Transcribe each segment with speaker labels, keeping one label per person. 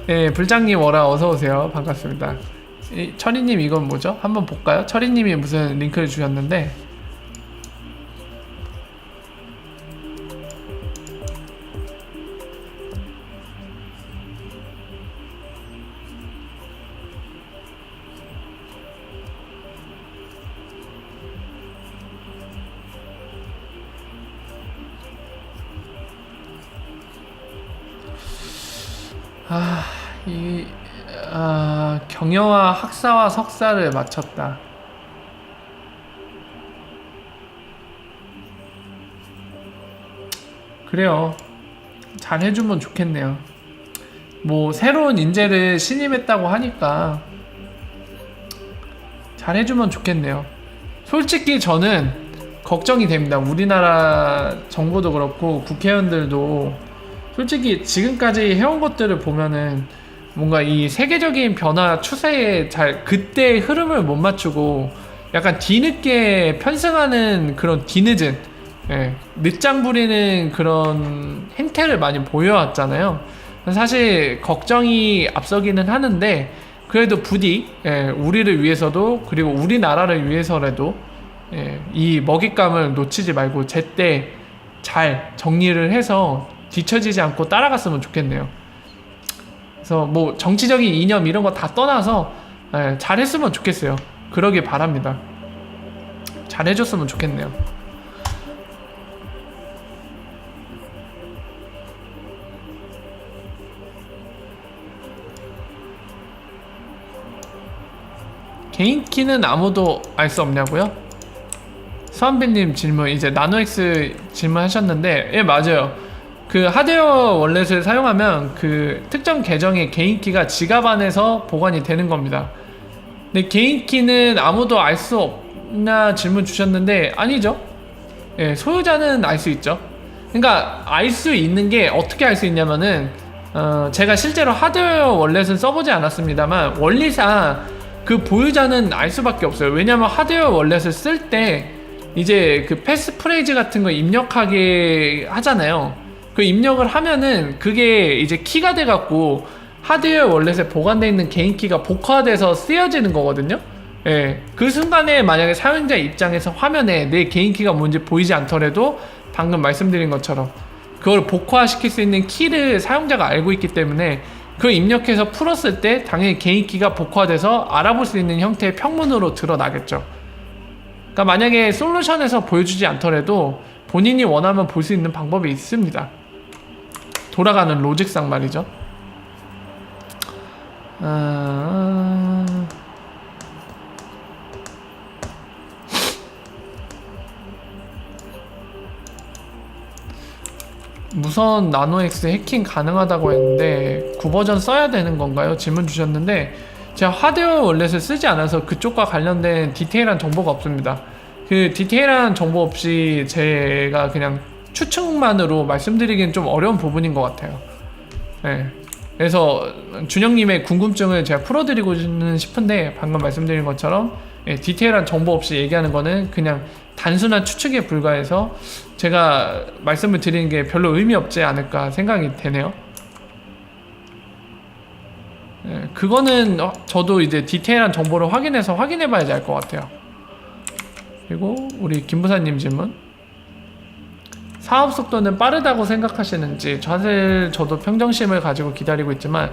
Speaker 1: 네, 불장님 워라 어서오세요. 반갑습니다. 철이님 이건 뭐죠? 한번 볼까요? 철이님이 무슨 링크를 주셨는데 경영화 학사와 석사를 마쳤다. 그래요. 잘 해주면 좋겠네요. 뭐 새로운 인재를 신임했다고 하니까 잘 해주면 좋겠네요. 솔직히 저는 걱정이 됩니다. 우리나라 정부도 그렇고 국회의원들도 솔직히 지금까지 해온 것들을 보면은 뭔가 이 세계적인 변화 추세에 잘 그때의 흐름을 못 맞추고 약간 뒤늦게 편승하는 그런 뒤늦은 늦장 부리는 그런 행태를 많이 보여왔잖아요. 사실 걱정이 앞서기는 하는데 그래도 부디 우리를 위해서도 그리고 우리나라를 위해서라도 이 먹잇감을 놓치지 말고 제때 잘 정리를 해서 뒤처지지 않고 따라갔으면 좋겠네요. 그래서 뭐 정치적인 이념 이런 거 다 떠나서 잘했으면 좋겠어요. 그러길 바랍니다. 잘해줬으면 좋겠네요. 개인 키는 아무도 알 수 없냐고요? 수한빈님 질문 이제 나노엑스 질문하셨는데 예 맞아요. 그 하드웨어 월렛을 사용하면 그 특정 계정의 개인 키가 지갑 안에서 보관이 되는 겁니다. 근데 개인 키는 아무도 알 수 없냐 질문 주셨는데 아니죠. 예, 소유자는 알 수 있죠. 그러니까 알 수 있는 게 어떻게 알 수 있냐면은 제가 실제로 하드웨어 월렛은 써보지 않았습니다만 원리상 그 보유자는 알 수밖에 없어요. 왜냐면 하드웨어 월렛을 쓸 때 이제 그 패스프레이즈 같은 거 입력하게 하잖아요. 그 입력을 하면은 그게 이제 키가 돼갖고 하드웨어 월렛에 보관되어 있는 개인 키가 복화돼서 쓰여지는 거거든요. 예, 그 순간에 만약에 사용자 입장에서 화면에 내 개인 키가 뭔지 보이지 않더라도 방금 말씀드린 것처럼 그걸 복화시킬 수 있는 키를 사용자가 알고 있기 때문에 그걸 입력해서 풀었을 때 당연히 개인 키가 복화돼서 알아볼 수 있는 형태의 평문으로 드러나겠죠. 그러니까 만약에 솔루션에서 보여주지 않더라도 본인이 원하면 볼 수 있는 방법이 있습니다. 돌아가는 로직상 말이죠. 무선 나노엑스 해킹 가능하다고 했는데 9버전 써야 되는 건가요? 질문 주셨는데 제가 하드웨어 월렛을 쓰지 않아서 그쪽과 관련된 디테일한 정보가 없습니다. 그 디테일한 정보 없이 제가 그냥 추측만으로 말씀드리기는 좀 어려운 부분인 것 같아요. 네. 그래서 준영님의 궁금증을 제가 풀어드리고는 싶은데 방금 말씀드린 것처럼 디테일한 정보 없이 얘기하는 거는 그냥 단순한 추측에 불과해서 제가 말씀을 드리는 게 별로 의미 없지 않을까 생각이 되네요. 그거는 저도 이제 디테일한 정보를 확인해 봐야지 알 것 같아요. 그리고 우리 김부사님 질문, 사업 속도는 빠르다고 생각하시는지. 사실 저도 평정심을 가지고 기다리고 있지만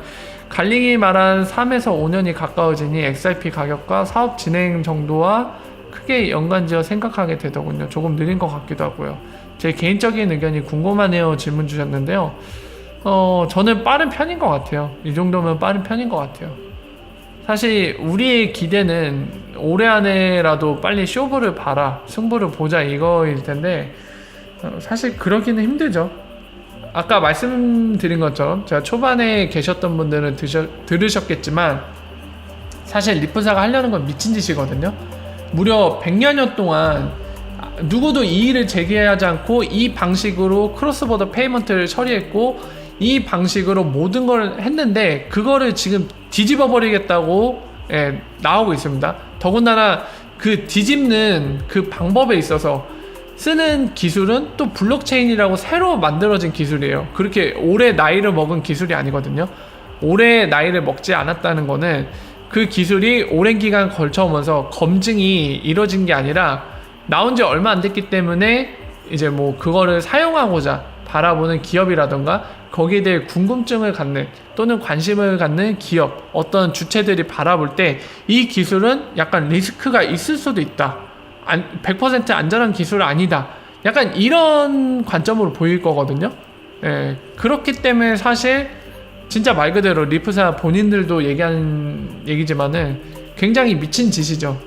Speaker 1: 갈링이 말한 3에서 5년이 가까워지니 XRP 가격과 사업 진행 정도와 크게 연관지어 생각하게 되더군요. 조금 느린 것 같기도 하고요. 제 개인적인 의견이 궁금하네요 질문 주셨는데요. 저는 빠른 편인 것 같아요. 이 정도면 빠른 편인 것 같아요. 사실 우리의 기대는 올해 안에라도 빨리 쇼부를 봐라, 승부를 보자 이거일 텐데 사실 그러기는 힘들죠. 아까 말씀드린 것처럼 제가 초반에 계셨던 분들은 들으셨겠지만 사실 리프사가 하려는 건 미친 짓이거든요. 무려 100여년 동안 누구도 이의를 제기하지 않고 이 방식으로 크로스보더 페이먼트를 처리했고 이 방식으로 모든 걸 했는데 그거를 지금 뒤집어 버리겠다고 나오고 있습니다. 더군다나 그 뒤집는 그 방법에 있어서 쓰는 기술은 또 블록체인이라고 새로 만들어진 기술이에요. 그렇게 오래 나이를 먹은 기술이 아니거든요. 오래 나이를 먹지 않았다는 거는 그 기술이 오랜 기간 걸쳐오면서 검증이 이뤄진 게 아니라 나온 지 얼마 안 됐기 때문에 이제 뭐 그거를 사용하고자 바라보는 기업이라던가 거기에 대해 궁금증을 갖는 또는 관심을 갖는 기업, 어떤 주체들이 바라볼 때 이 기술은 약간 리스크가 있을 수도 있다. 100% 안전한 기술은 아니다. 약간 이런 관점으로 보일 거거든요. 예, 그렇기 때문에 사실 진짜 말 그대로 리프사 본인들도 얘기하는 얘기지만은 굉장히 미친 짓이죠.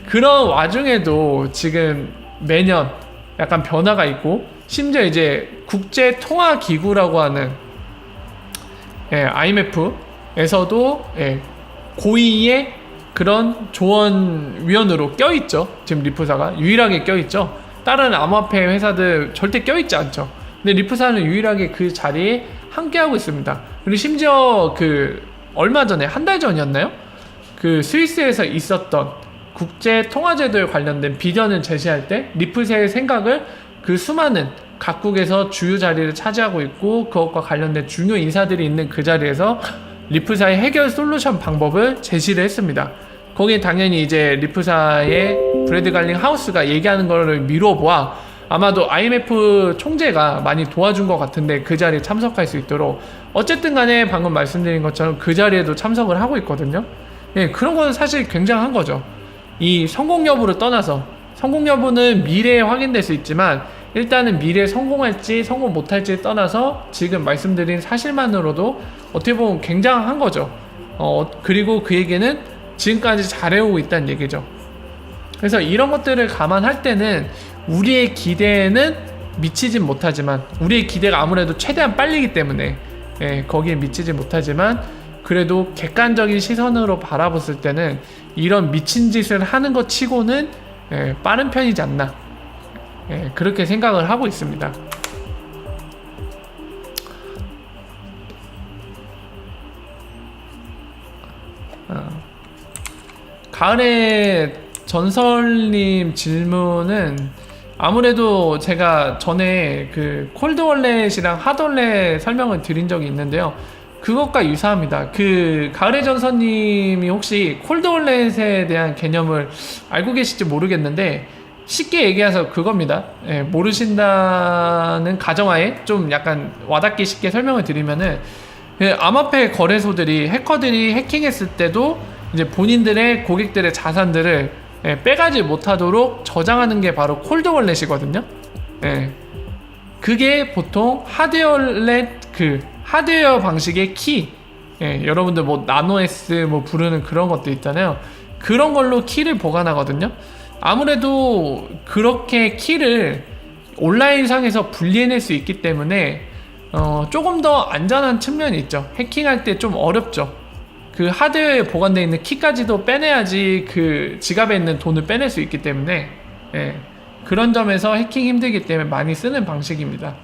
Speaker 1: 그런 와중에도 지금 매년 약간 변화가 있고 심지어 이제 국제통화기구라고 하는 IMF에서도 고위의 그런 조언위원으로 껴있죠. 지금 리프사가 유일하게 껴있죠. 다른 암호화폐 회사들 절대 껴있지 않죠. 근데 리프사는 유일하게 그 자리에 함께하고 있습니다. 그리고 심지어 그 얼마 전에 한 달 전이었나요? 그 스위스에서 있었던 국제통화제도에 관련된 비전을 제시할 때 리프사의 생각을 그 수많은 각국에서 주요 자리를 차지하고 있고 그것과 관련된 중요 인사들이 있는 그 자리에서 리프사의 해결 솔루션 방법을 제시를 했습니다. 거기에 당연히 이제 리프사의 브래드 갈링 하우스가 얘기하는 거를 미뤄보아 아마도 IMF 총재가 많이 도와준 것 같은데 그 자리에 참석할 수 있도록 어쨌든 간에 방금 말씀드린 것처럼 그 자리에도 참석을 하고 있거든요. 예, 그런 거는 사실 굉장한 거죠. 이 성공 여부를 떠나서 성공 여부는 미래에 확인될 수 있지만 일단은 미래에 성공할지 성공 못할지 떠나서 지금 말씀드린 사실만으로도 어떻게 보면 굉장한 거죠. 그리고 그 얘기는 지금까지 잘해오고 있다는 얘기죠. 그래서 이런 것들을 감안할 때는 우리의 기대에는 미치진 못하지만 우리의 기대가 아무래도 최대한 빨리기 때문에 거기에 미치지 못하지만 그래도 객관적인 시선으로 바라봤을 때는 이런 미친 짓을 하는 것 치고는 빠른 편이지 않나 그렇게 생각을 하고 있습니다. 가을의 전설님 질문은 아무래도 제가 전에 그 콜드월렛이랑 핫월렛 설명을 드린 적이 있는데요. 그것과 유사합니다. 그 가을의 전설님이 혹시 콜드월렛에 대한 개념을 알고 계실지 모르겠는데 쉽게 얘기해서 그겁니다. 모르신다는 가정하에 좀 약간 와닿기 쉽게 설명을 드리면은 암호화폐 거래소들이 해커들이 해킹했을 때도 이제 본인들의 고객들의 자산들을 빼가지 못하도록 저장하는 게 바로 콜드월렛이거든요. 그게 보통 하드월렛 그 하드웨어 방식의 키 여러분들 뭐 나노S 뭐 부르는 그런 것도 있잖아요. 그런 걸로 키를 보관하거든요. 아무래도 그렇게 키를 온라인상에서 분리해낼 수 있기 때문에 조금 더 안전한 측면이 있죠. 해킹할 때 좀 어렵죠. 그 하드웨어에 보관되어 있는 키까지도 빼내야지 그 지갑에 있는 돈을 빼낼 수 있기 때문에 그런 점에서 해킹 힘들기 때문에 많이 쓰는 방식입니다.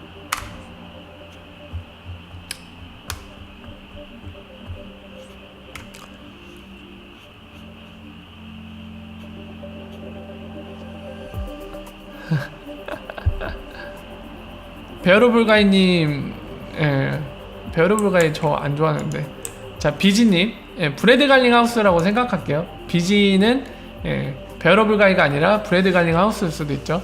Speaker 1: 베어러블가이님, 베어러블가이 저 안 좋아하는데. 자, 비지님, 브래드 갈링 하우스라고 생각할게요. 비지는 베어러블가이가 아니라 브래드 갈링 하우스일 수도 있죠.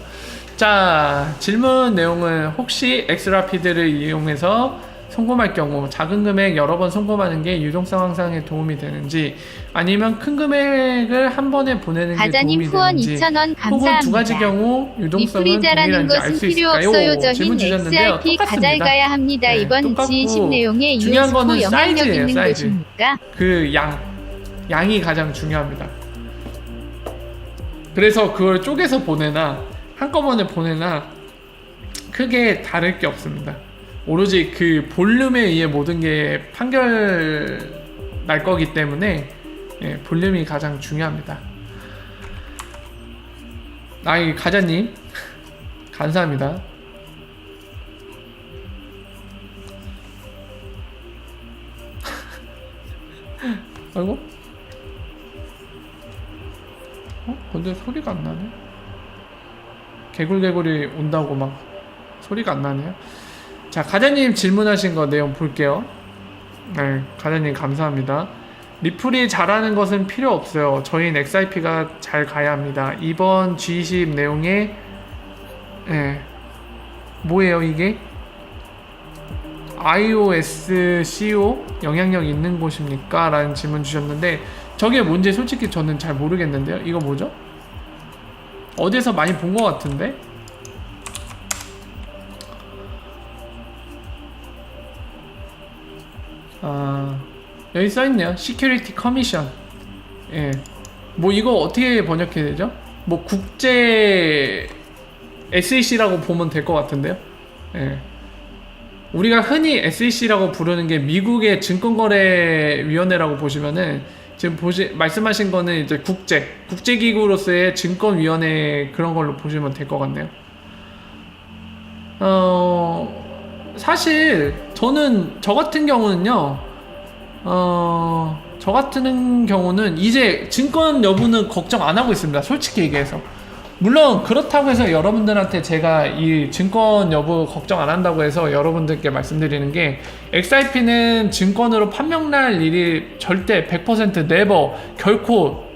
Speaker 1: 자, 질문 내용은 혹시 엑스라피드를 이용해서 송금할 경우 작은 금액 여러 번 송금하는 게 유동성 향상에 도움이 되는지 아니면 큰 금액을 한 번에 보내는 게 도움이 되는지 혹은 두 가지 경우 유동성은 동일한지 알 수 있을까요? 질문 주셨는데요. 똑같습니다.
Speaker 2: 합니다. 이번 G20 내용에
Speaker 1: 중요한
Speaker 2: 유스코
Speaker 1: 거는
Speaker 2: 영향력
Speaker 1: 사이즈예요,
Speaker 2: 있는
Speaker 1: 사이즈.
Speaker 2: 것입니까?
Speaker 1: 그 양이 가장 중요합니다. 그래서 그걸 쪼개서 보내나 한꺼번에 보내나 크게 다를 게 없습니다. 오로지 그 볼륨에 의해 모든 게 판결 날 거기 때문에 볼륨이 가장 중요합니다. 이 가자님 감사합니다. 아이고 근데 소리가 안 나네. 개굴개굴이 온다고 막 소리가 안 나네요. 자, 가자님 질문하신 거 내용 볼게요. 네, 가자님 감사합니다. 리플이 잘하는 것은 필요 없어요. 저희는 XIP가 잘 가야 합니다. 이번 G20 내용에 뭐예요 이게? iOS CEO 영향력 있는 곳입니까? 라는 질문 주셨는데 저게 뭔지 솔직히 저는 잘 모르겠는데요. 이거 뭐죠? 어디서 많이 본 것 같은데? 여기 써있네요. Security Commission. 예. 뭐 이거 어떻게 번역해야 되죠? 뭐 국제 SEC라고 보면 될 것 같은데요. 예. 우리가 흔히 SEC라고 부르는 게 미국의 증권거래위원회라고 보시면은 지금 말씀하신 거는 이제 국제기구로서의 증권위원회 그런 걸로 보시면 될 것 같네요. 사실 저는 저 같은 경우는 이제 증권 여부는 걱정 안 하고 있습니다. 솔직히 얘기해서. 물론 그렇다고 해서 여러분들한테 제가 이 증권 여부 걱정 안 한다고 해서 여러분들께 말씀드리는 게 XIP는 증권으로 판명날 일이 절대 100% never 결코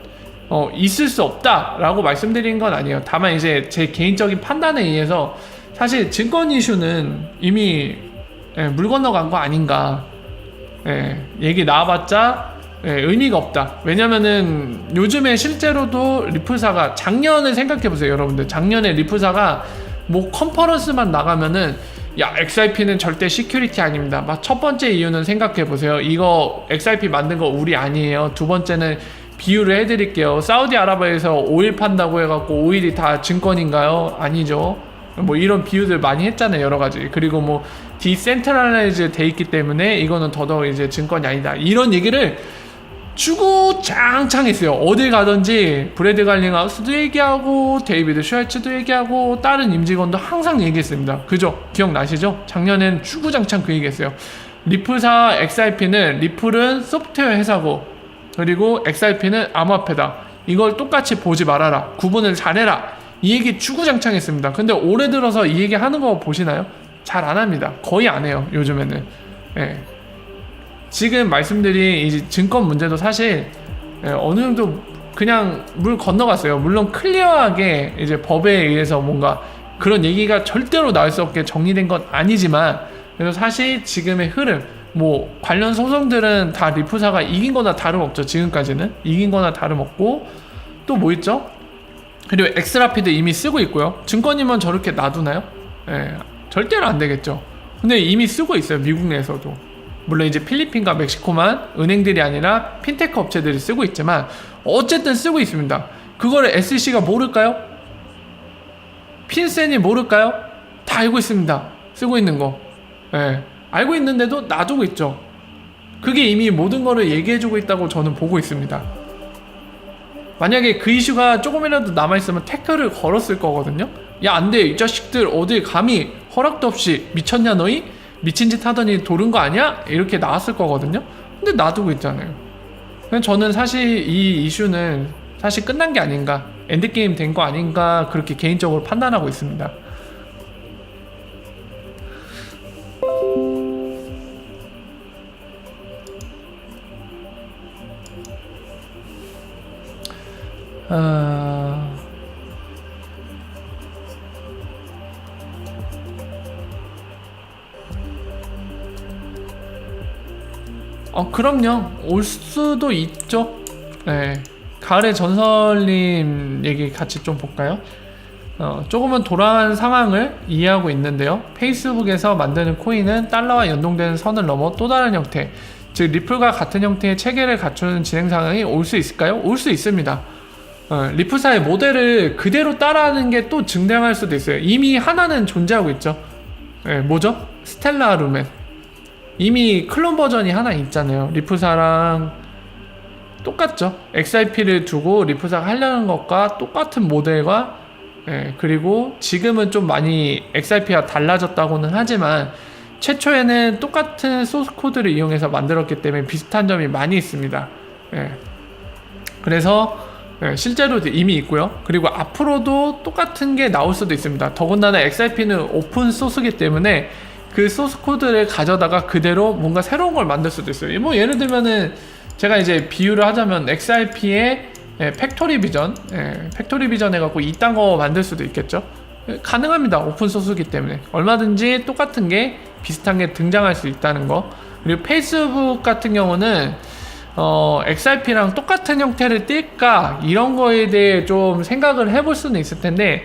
Speaker 1: 있을 수 없다라고 말씀드린 건 아니에요. 다만 이제 제 개인적인 판단에 의해서 사실 증권 이슈는 이미 물 건너간 거 아닌가. 얘기 나와봤자 의미가 없다. 왜냐면은 요즘에 실제로도 리플사가 작년을 생각해보세요. 여러분들 작년에 리플사가 뭐 컨퍼런스만 나가면은 야 XIP는 절대 시큐리티 아닙니다. 막 첫 번째 이유는 생각해보세요. 이거 XIP 만든 거 우리 아니에요. 두 번째는 비유를 해드릴게요. 사우디아라비아에서 오일 판다고 해갖고 오일이 다 증권인가요? 아니죠. 뭐 이런 비유들 많이 했잖아요. 여러가지. 그리고 뭐 디센트럴라이즈 돼 있기 때문에 이거는 더더욱 이제 증권이 아니다. 이런 얘기를 주구장창 했어요. 어딜 가든지 브래드 갈링하우스도 얘기하고 데이비드 슈왈츠도 얘기하고 다른 임직원도 항상 얘기했습니다. 그죠? 기억나시죠? 작년엔 주구장창 그 얘기했어요. 리플사 XIP는 리플은 소프트웨어 회사고 그리고 XIP는 암호화폐다. 이걸 똑같이 보지 말아라. 구분을 잘해라. 이 얘기 주구장창 했습니다. 근데 올해 들어서 이 얘기 하는 거 보시나요? 잘 안 합니다. 거의 안 해요. 요즘에는. 지금 말씀드린 이 증권 문제도 사실 어느 정도 그냥 물 건너갔어요. 물론 클리어하게 이제 법에 의해서 뭔가 그런 얘기가 절대로 나올 수 없게 정리된 건 아니지만 그래서 사실 지금의 흐름 뭐 관련 소송들은 다 리플사가 이긴 거나 다름없죠. 지금까지는 이긴 거나 다름없고 또 뭐 있죠? 그리고 엑스라피드 이미 쓰고 있고요. 증권이면 저렇게 놔두나요? 절대로 안 되겠죠. 근데 이미 쓰고 있어요. 미국 내에서도. 물론 이제 필리핀과 멕시코만 은행들이 아니라 핀테크 업체들이 쓰고 있지만 어쨌든 쓰고 있습니다. 그거를 SEC가 모를까요? 핀센이 모를까요? 다 알고 있습니다. 쓰고 있는 거. 알고 있는데도 놔두고 있죠. 그게 이미 모든 거를 얘기해주고 있다고 저는 보고 있습니다. 만약에 그 이슈가 조금이라도 남아있으면 태클을 걸었을 거거든요. 야, 안 돼. 이 자식들 어딜 감히 허락도 없이 미쳤냐 너희? 미친 짓 하더니 도른 거 아니야? 이렇게 나왔을 거거든요. 근데 놔두고 있잖아요. 저는 사실 이 이슈는 사실 끝난 게 아닌가, 엔드게임 된 거 아닌가 그렇게 개인적으로 판단하고 있습니다. 그럼요. 올 수도 있죠. 가을의 전설님 얘기 같이 좀 볼까요? 조금은 돌아간 상황을 이해하고 있는데요. 페이스북에서 만드는 코인은 달러와 연동되는 선을 넘어 또 다른 형태, 즉 리플과 같은 형태의 체계를 갖추는 진행 상황이 올 수 있을까요? 올 수 있습니다. 리플사의 모델을 그대로 따라하는 게 또 증대할 수도 있어요. 이미 하나는 존재하고 있죠. 뭐죠? 스텔라 루멘. 이미 클론 버전이 하나 있잖아요. 리플사랑 똑같죠. XIP를 두고 리플사가 하려는 것과 똑같은 모델과 그리고 지금은 좀 많이 XIP가 달라졌다고는 하지만 최초에는 똑같은 소스 코드를 이용해서 만들었기 때문에 비슷한 점이 많이 있습니다. 그래서 네, 실제로 이미 있고요. 그리고 앞으로도 똑같은 게 나올 수도 있습니다. 더군다나 XIP는 오픈 소스이기 때문에 그 소스 코드를 가져다가 그대로 뭔가 새로운 걸 만들 수도 있어요. 뭐 예를 들면은 제가 이제 비유를 하자면 XIP의 팩토리 비전, 팩토리 비전 해갖고 이딴 거 만들 수도 있겠죠. 가능합니다. 오픈 소스이기 때문에 얼마든지 똑같은 게 비슷한 게 등장할 수 있다는 거. 그리고 페이스북 같은 경우는 XRP랑 똑같은 형태를 띨까 이런 거에 대해 좀 생각을 해볼 수는 있을 텐데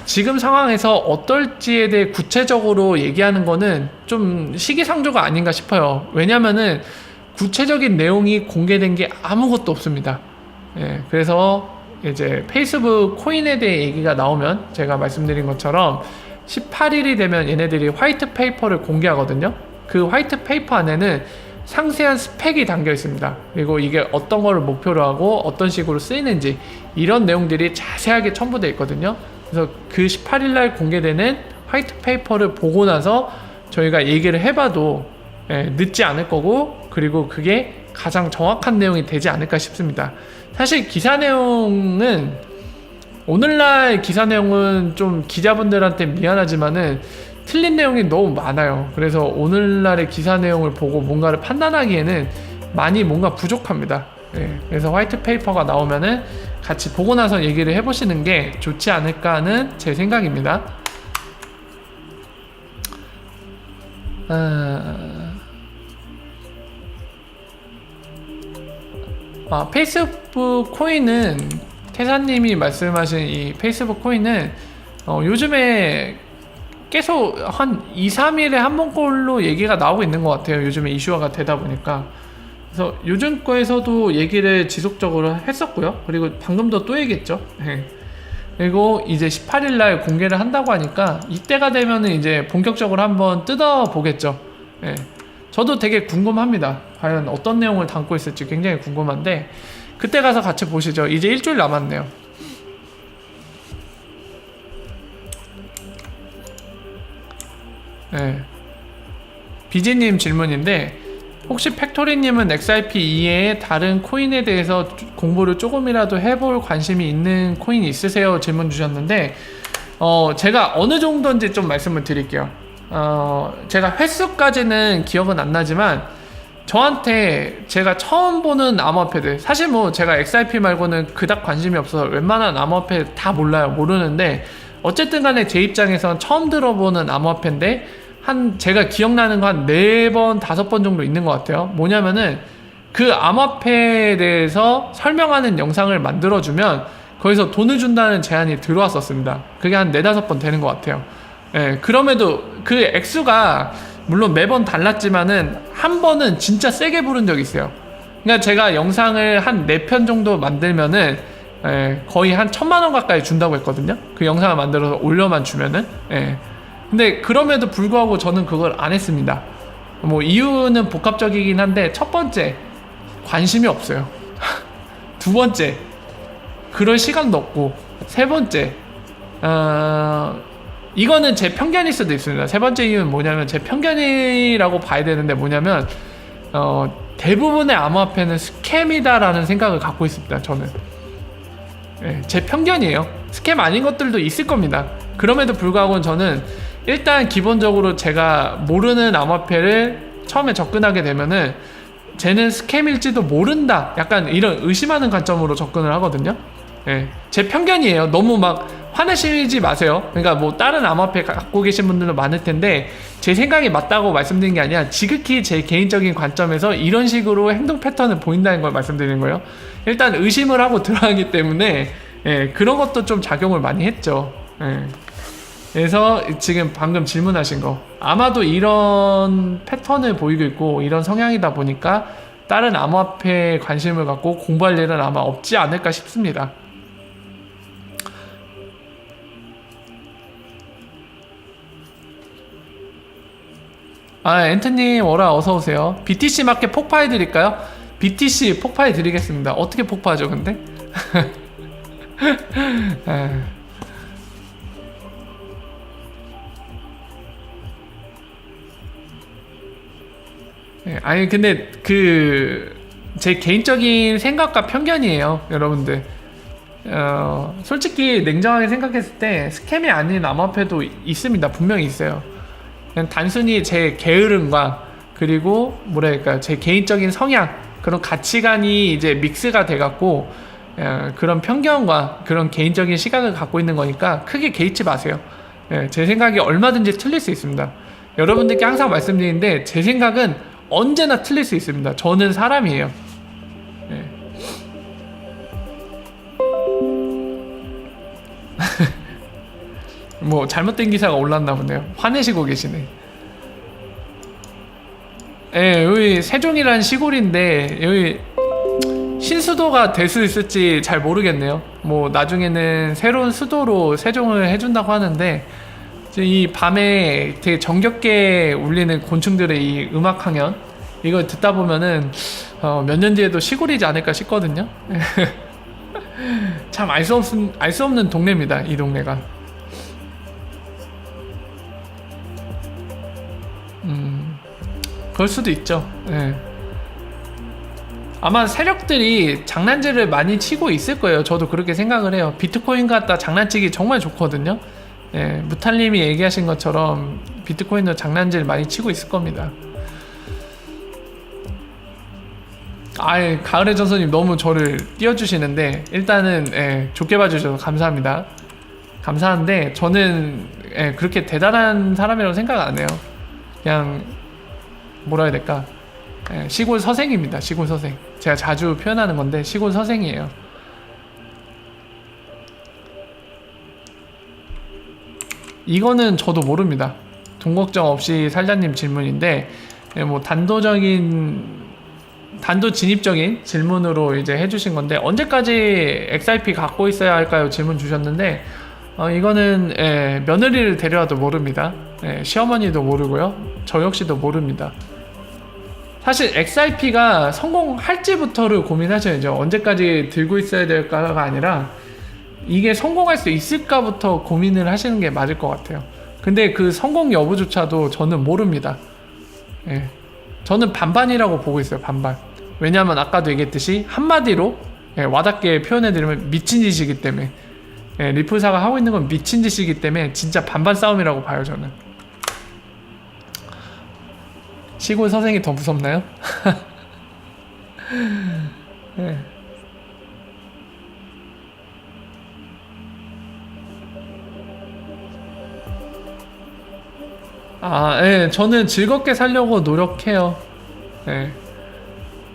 Speaker 1: 지금 상황에서 어떨지에 대해 구체적으로 얘기하는 거는 좀 시기상조가 아닌가 싶어요. 왜냐면은 구체적인 내용이 공개된 게 아무것도 없습니다. 그래서 이제 페이스북 코인에 대해 얘기가 나오면 제가 말씀드린 것처럼 18일이 되면 얘네들이 화이트 페이퍼를 공개하거든요. 그 화이트 페이퍼 안에는 상세한 스펙이 담겨 있습니다. 그리고 이게 어떤 거를 목표로 하고 어떤 식으로 쓰이는지 이런 내용들이 자세하게 첨부되어 있거든요. 그래서 그 18일 날 공개되는 화이트 페이퍼를 보고 나서 저희가 얘기를 해봐도 늦지 않을 거고 그리고 그게 가장 정확한 내용이 되지 않을까 싶습니다. 사실 기사 내용은 오늘날 기사 내용은 좀 기자분들한테 미안하지만은 틀린 내용이 너무 많아요. 그래서 오늘날의 기사 내용을 보고 뭔가를 판단하기에는 많이 뭔가 부족합니다. 그래서 화이트 페이퍼가 나오면은 같이 보고 나서 얘기를 해보시는 게 좋지 않을까 하는 제 생각입니다. 페이스북 코인은 태사님이 말씀하신 이 페이스북 코인은 요즘에 계속 한 2, 3일에 한 번꼴로 얘기가 나오고 있는 것 같아요. 요즘에 이슈화가 되다 보니까. 그래서 요즘 거에서도 얘기를 지속적으로 했었고요. 그리고 방금도 또 얘기했죠. 그리고 이제 18일 날 공개를 한다고 하니까 이때가 되면은 이제 본격적으로 한번 뜯어보겠죠. 저도 되게 궁금합니다. 과연 어떤 내용을 담고 있을지 굉장히 궁금한데 그때 가서 같이 보시죠. 이제 일주일 남았네요. 비지님 질문인데 혹시 팩토리님은 XRP 이외에 다른 코인에 대해서 공부를 조금이라도 해볼 관심이 있는 코인이 있으세요? 질문 주셨는데 제가 어느 정도인지 좀 말씀을 드릴게요. 제가 횟수까지는 기억은 안 나지만 저한테 제가 처음 보는 암호화폐들 사실 뭐 제가 XRP 말고는 그닥 관심이 없어서 웬만한 암호화폐 다 몰라요. 모르는데 어쨌든 간에 제 입장에선 처음 들어보는 암호화폐인데 제가 기억나는 거 한 4번, 5번 정도 있는 것 같아요. 뭐냐면은 그 암호화폐에 대해서 설명하는 영상을 만들어주면 거기서 돈을 준다는 제안이 들어왔었습니다. 그게 한 4, 5번 되는 것 같아요. 그럼에도 그 액수가 물론 매번 달랐지만은 한 번은 진짜 세게 부른 적이 있어요. 그러니까 제가 영상을 한 4편 정도 만들면은 거의 한 1,000,000원 가까이 준다고 했거든요. 그 영상을 만들어서 올려만 주면은. 근데 그럼에도 불구하고 저는 그걸 안 했습니다. 뭐 이유는 복합적이긴 한데 첫 번째 관심이 없어요. 두 번째 그럴 시간도 없고 세 번째 이거는 제 편견일 수도 있습니다. 세 번째 이유는 뭐냐면 제 편견이라고 봐야 되는데 뭐냐면 대부분의 암호화폐는 스캠이다라는 생각을 갖고 있습니다. 저는 제 편견이에요. 스캠 아닌 것들도 있을 겁니다. 그럼에도 불구하고 저는 일단 기본적으로 제가 모르는 암호화폐를 처음에 접근하게 되면은 쟤는 스캠일지도 모른다 약간 이런 의심하는 관점으로 접근을 하거든요. 제 편견이에요. 너무 막 화내시지 마세요. 그러니까 뭐 다른 암호화폐 갖고 계신 분들도 많을 텐데 제 생각이 맞다고 말씀드린 게 아니라 지극히 제 개인적인 관점에서 이런 식으로 행동 패턴을 보인다는 걸 말씀드리는 거예요. 일단 의심을 하고 들어가기 때문에 그런 것도 좀 작용을 많이 했죠. 그래서 지금 방금 질문하신 거 아마도 이런 패턴을 보이고 있고 이런 성향이다 보니까 다른 암호화폐에 관심을 갖고 공부할 일은 아마 없지 않을까 싶습니다. 앤트님 워라 어서오세요. BTC 마켓 폭파해 드릴까요? BTC 폭파해 드리겠습니다. 어떻게 폭파하죠 근데? 아니 근데 제 개인적인 생각과 편견이에요 여러분들. 솔직히 냉정하게 생각했을 때 스캠이 아닌 암호화폐도 있습니다. 분명히 있어요. 그냥 단순히 제 게으름과 그리고 뭐랄까요, 제 개인적인 성향, 그런 가치관이 이제 믹스가 돼갖고 그런 편견과 그런 개인적인 시각을 갖고 있는 거니까 크게 개의치 마세요. 제 생각이 얼마든지 틀릴 수 있습니다. 여러분들께 항상 말씀드리는데 제 생각은 언제나 틀릴 수 있습니다. 저는 사람이에요. 뭐 잘못된 기사가 올랐나 보네요. 화내시고 계시네. 여기 세종이란 시골인데 여기 신수도가 될 수 있을지 잘 모르겠네요. 뭐 나중에는 새로운 수도로 세종을 해준다고 하는데 이 밤에 되게 정겹게 울리는 곤충들의 이 음악 강연, 이걸 듣다 보면은 몇 년 뒤에도 시골이지 않을까 싶거든요. 참 알 수 없는 동네입니다, 이 동네가. 그럴 수도 있죠. 아마 세력들이 장난질을 많이 치고 있을 거예요. 저도 그렇게 생각을 해요. 비트코인 갖다 장난치기 정말 좋거든요. 무탈님이 얘기하신 것처럼 비트코인도 장난질 많이 치고 있을 겁니다. 가을의 전선님 너무 저를 띄워주시는데 일단은 좋게 봐주셔서 감사합니다. 감사한데 저는 그렇게 대단한 사람이라고 생각 안 해요. 그냥 뭐라 해야 될까, 시골 서생입니다. 시골 서생. 제가 자주 표현하는 건데 시골 서생이에요. 이거는 저도 모릅니다. 돈 걱정 없이 살자님 질문인데 뭐 단도 진입적인 질문으로 이제 해주신 건데, 언제까지 XRP 갖고 있어야 할까요? 질문 주셨는데 이거는 며느리를 데려와도 모릅니다. 시어머니도 모르고요. 저 역시도 모릅니다. 사실 XRP가 성공할지부터를 고민하셔야죠. 언제까지 들고 있어야 될까가 아니라 이게 성공할 수 있을까부터 고민을 하시는 게 맞을 것 같아요. 근데 그 성공 여부조차도 저는 모릅니다. 저는 반반이라고 보고 있어요. 반반. 왜냐하면 아까도 얘기했듯이 한마디로 와닿게 표현해드리면 미친 짓이기 때문에, 리플사가 하고 있는 건 미친 짓이기 때문에 진짜 반반 싸움이라고 봐요, 저는. 시골 서생이 더 무섭나요? 네. 저는 즐겁게 살려고 노력해요.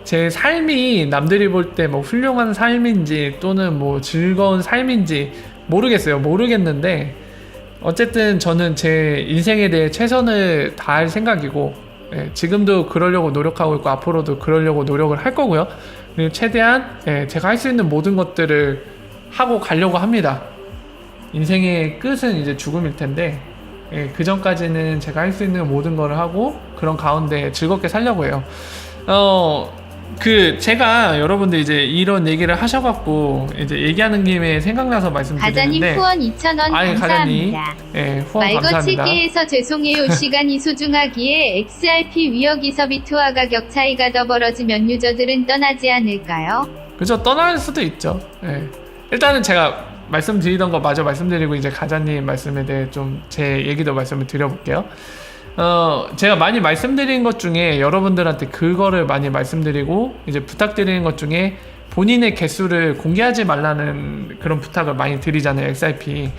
Speaker 1: 제 삶이 남들이 볼 때 뭐 훌륭한 삶인지 또는 뭐 즐거운 삶인지 모르겠는데 어쨌든 저는 제 인생에 대해 최선을 다할 생각이고, 지금도 그러려고 노력하고 있고 앞으로도 그러려고 노력을 할 거고요. 그리고 최대한 제가 할 수 있는 모든 것들을 하고 가려고 합니다. 인생의 끝은 이제 죽음일 텐데 그 전까지는 제가 할 수 있는 모든 거를 하고 그런 가운데 즐겁게 살려고 해요. 제가 여러분들 이제 이런 얘기를 하셔갖고 이제 얘기하는 김에 생각나서 말씀드리는데,
Speaker 2: 가자님 후원 2,000원 감사합니다.
Speaker 1: 후원
Speaker 2: 말
Speaker 1: 감사합니다.
Speaker 2: 거칠게 해서 죄송해요. 시간이 소중하기에 XRP 위력 이서비트와 가격 차이가 더 벌어지면 유저들은 떠나지 않을까요?
Speaker 1: 그죠, 떠날 수도 있죠. 일단은 제가 말씀드리던 거 마저 말씀드리고 이제 가자님 말씀에 대해 좀 제 얘기도 말씀을 드려볼게요. 제가 많이 말씀드린 것 중에 여러분들한테 그거를 많이 말씀드리고 이제 부탁드리는 것 중에 본인의 개수를 공개하지 말라는 그런 부탁을 많이 드리잖아요, XRP.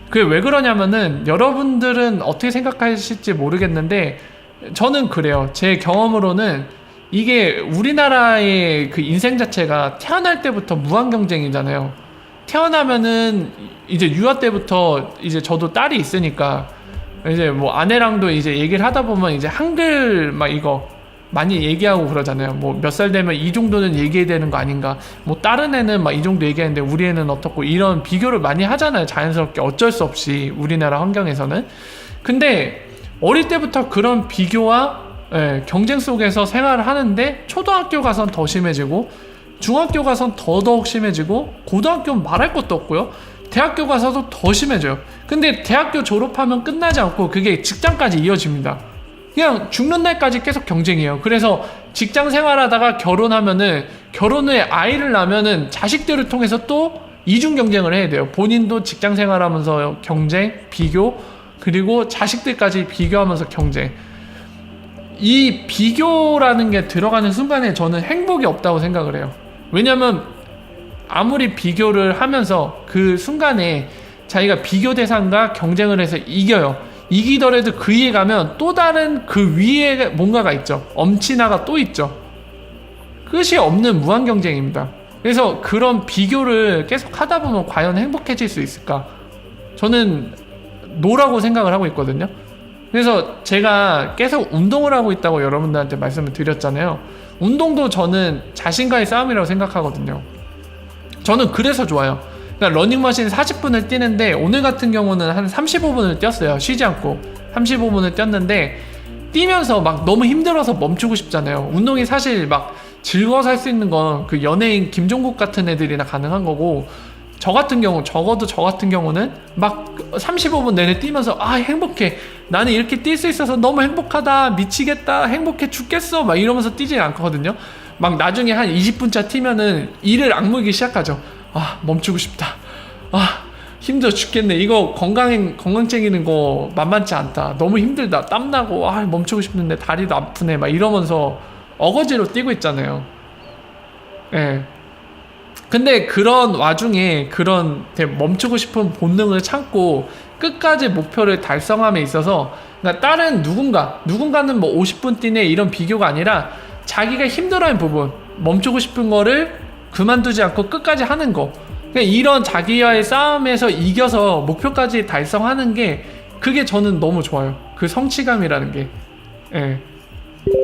Speaker 1: 그게 왜 그러냐면은 여러분들은 어떻게 생각하실지 모르겠는데 저는 그래요. 제 경험으로는 이게 우리나라의 그 인생 자체가 태어날 때부터 무한 경쟁이잖아요. 태어나면은 이제 유아 때부터 이제 저도 딸이 있으니까 이제 뭐 아내랑도 이제 얘기를 하다 보면 이제 한글 막 이거 많이 얘기하고 그러잖아요. 뭐 몇 살 되면 이 정도는 얘기해야 되는 거 아닌가, 뭐 다른 애는 막 이 정도 얘기하는데 우리 애는 어떻고, 이런 비교를 많이 하잖아요. 자연스럽게 어쩔 수 없이 우리나라 환경에서는. 근데 어릴 때부터 그런 비교와 경쟁 속에서 생활을 하는데 초등학교 가선 더 심해지고 중학교 가선 더더욱 심해지고 고등학교는 말할 것도 없고요. 대학교 가서도 더 심해져요. 근데 대학교 졸업하면 끝나지 않고 그게 직장까지 이어집니다. 그냥 죽는 날까지 계속 경쟁이에요. 그래서 직장 생활하다가 결혼하면은, 결혼 후에 아이를 낳으면은 자식들을 통해서 또 이중 경쟁을 해야 돼요. 본인도 직장 생활하면서 경쟁, 비교, 그리고 자식들까지 비교하면서 경쟁. 이 비교라는 게 들어가는 순간에 저는 행복이 없다고 생각을 해요. 왜냐면 아무리 비교를 하면서 그 순간에 자기가 비교 대상과 경쟁을 해서 이겨요. 이기더라도 그 위에 가면 또 다른 그 위에 뭔가가 있죠. 엄친아가 또 있죠. 끝이 없는 무한 경쟁입니다. 그래서 그런 비교를 계속 하다 보면 과연 행복해질 수 있을까? 저는 노라고 생각을 하고 있거든요. 그래서 제가 계속 운동을 하고 있다고 여러분들한테 말씀을 드렸잖아요. 운동도 저는 자신과의 싸움이라고 생각하거든요. 저는 그래서 좋아요. 그러니까 러닝머신 40분을 뛰는데 오늘 같은 경우는 한 35분을 뛰었어요. 쉬지 않고 35분을 뛰었는데 뛰면서 막 너무 힘들어서 멈추고 싶잖아요. 운동이 사실 막 즐거워서 할 수 있는 건 그 연예인 김종국 같은 애들이나 가능한 거고, 저 같은 경우, 적어도 저 같은 경우는 막 35분 내내 뛰면서 아 행복해, 나는 이렇게 뛸 수 있어서 너무 행복하다, 미치겠다, 행복해 죽겠어 막 이러면서 뛰지 않거든요. 막 나중에 한 20분차 뛰면은 이를 악물기 시작하죠. 아 멈추고 싶다, 아 힘들어 죽겠네, 이거 건강 챙기는 거 만만치 않다, 너무 힘들다, 땀나고 아 멈추고 싶은데 다리도 아프네 막 이러면서 어거지로 뛰고 있잖아요. 예. 근데 그런 와중에 그런 멈추고 싶은 본능을 참고 끝까지 목표를 달성함에 있어서, 그러니까 다른 누군가는 뭐 50분 뛰네 이런 비교가 아니라 자기가 힘들어하는 부분, 멈추고 싶은 거를 그만두지 않고 끝까지 하는 거, 그러니까 이런 자기와의 싸움에서 이겨서 목표까지 달성하는 게, 그게 저는 너무 좋아요. 그 성취감이라는 게. 예.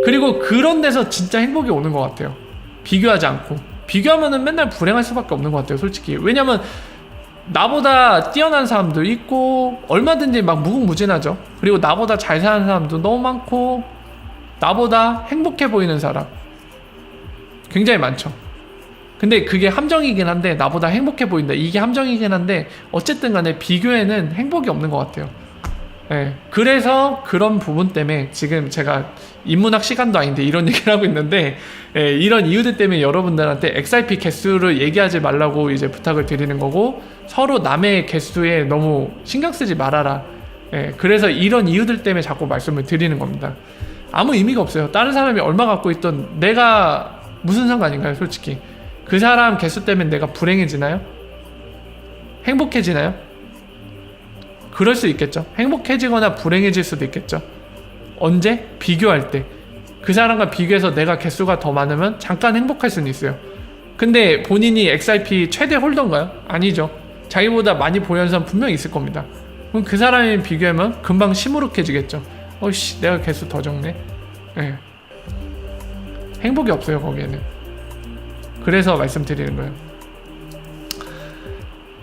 Speaker 1: 그리고 그런 데서 진짜 행복이 오는 것 같아요. 비교하지 않고. 비교하면은 맨날 불행할 수밖에 없는 것 같아요, 솔직히. 왜냐면 나보다 뛰어난 사람도 있고 얼마든지 막 무궁무진하죠. 그리고 나보다 잘 사는 사람도 너무 많고 나보다 행복해 보이는 사람 굉장히 많죠. 근데 그게 함정이긴 한데, 나보다 행복해 보인다, 이게 함정이긴 한데, 어쨌든 간에 비교에는 행복이 없는 것 같아요. 네, 그래서 그런 부분 때문에 지금 제가 인문학 시간도 아닌데 이런 얘기를 하고 있는데, 이런 이유들 때문에 여러분들한테 XRP 개수를 얘기하지 말라고 이제 부탁을 드리는 거고, 서로 남의 개수에 너무 신경 쓰지 말아라. 그래서 이런 이유들 때문에 자꾸 말씀을 드리는 겁니다. 아무 의미가 없어요. 다른 사람이 얼마 갖고 있던 내가 무슨 상관인가요, 솔직히. 그 사람 개수 때문에 내가 불행해지나요? 행복해지나요? 그럴 수 있겠죠. 행복해지거나 불행해질 수도 있겠죠. 언제? 비교할 때. 그 사람과 비교해서 내가 개수가 더 많으면 잠깐 행복할 수는 있어요. 근데 본인이 XRP 최대 홀더인가요? 아니죠. 자기보다 많이 보유한 사람 분명히 있을 겁니다. 그럼 그 사람이 비교하면 금방 시무룩해지겠죠. 어이씨, 내가 개수 더 적네. 네. 행복이 없어요, 거기에는. 그래서 말씀드리는 거예요.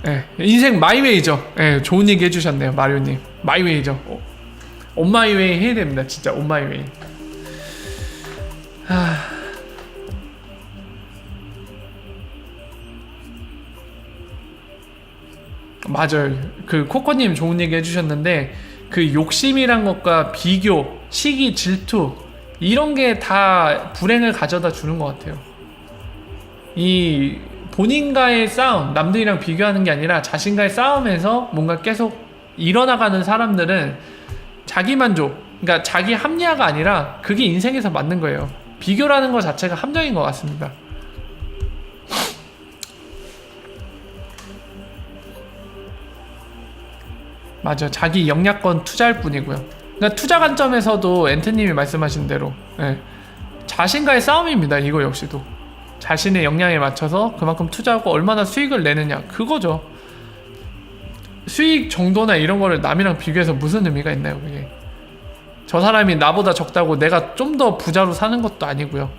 Speaker 1: 네, 인생 마이웨이죠. 네, 좋은 얘기 해주셨네요, 마리오님. 마이웨이죠. 온마이웨이 해야 됩니다, 진짜. 온마이웨이. 맞아요. 그 코코님 좋은 얘기 해주셨는데, 그 욕심이란 것과 비교, 시기, 질투, 이런 게 다 불행을 가져다 주는 것 같아요. 이 본인과의 싸움, 남들이랑 비교하는 게 아니라 자신과의 싸움에서 뭔가 계속 일어나가는 사람들은 자기만족, 그러니까 자기 합리화가 아니라 그게 인생에서 맞는 거예요. 비교라는 것 자체가 함정인 것 같습니다. 맞아, 자기 영약권 투자할 뿐이고요. 그러니까 투자 관점에서도 앤트님이 말씀하신 대로, 자신과의 싸움입니다. 이거 역시도 자신의 역량에 맞춰서 그만큼 투자하고 얼마나 수익을 내느냐, 그거죠. 수익 정도나 이런 거를 남이랑 비교해서 무슨 의미가 있나요, 그게. 저 사람이 나보다 적다고 내가 좀 더 부자로 사는 것도 아니고요.